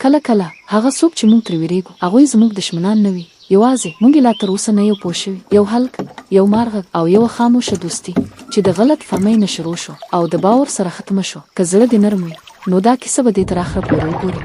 کله کله هغه څوک چې موږ ترې ویریږو هغوی زموږ دښمنان نه وي، یوازې موږ یې لا تر اوسه نه یو پوه شوي. یو هلک، یو مارغه او یوه خاموشه دوستي چې د غلط فهمۍ نه شروع شو او د باور سره ختمه شو. که زړه دې نرم وي نو دا کیسه به دې تر آخره پورې وګوري.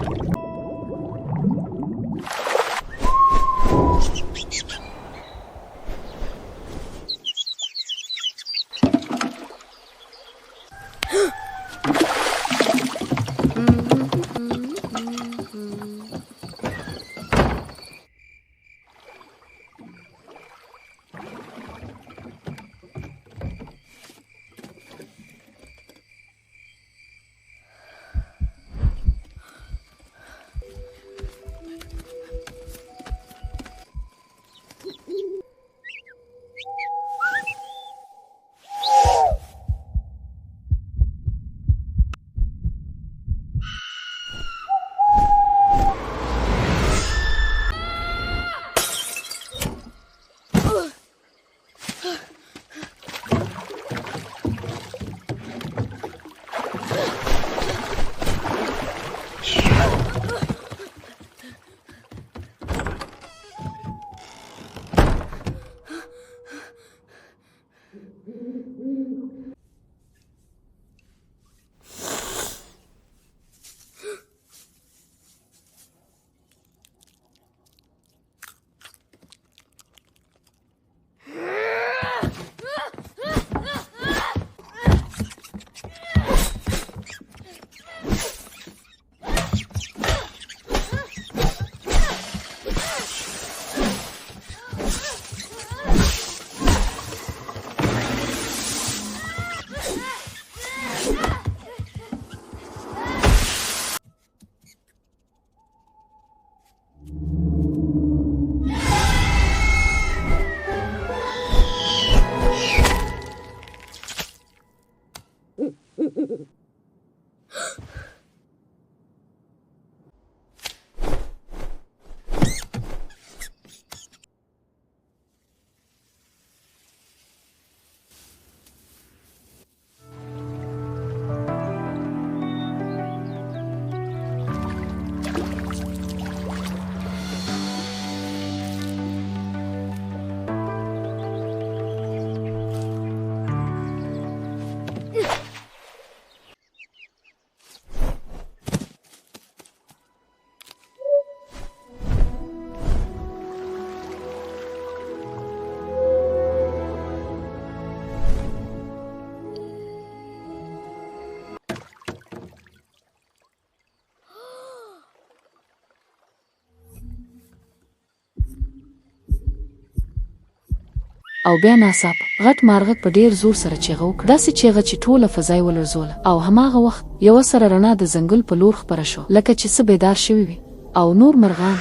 او بیا ناڅاپه غټ مارغه په ډیر زور سره چیغه وکړه، داسې چیغه چې ټوله فضا یې ولړزوله. او هماغه وخت یوه سره رڼا د ځنګل په لور خپره شوه، لکه چې څه بیدار شوي وي. او نور مرغان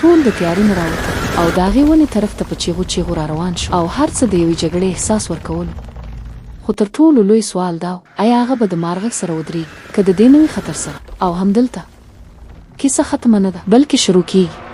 ټول د تیارې نه راوتل او د هغې ونې طرف ته په چیغو چیغو را روان شو، او هر څه د یوې جګړې احساس ورکولو. خو تر ټولو لوی سوال دا و، آیا هغه به د مارغه سره ودرېږي که د دې نوي خطر سره؟ او همدلته کیسه ختمه نه ده بلکې شروع کېږي.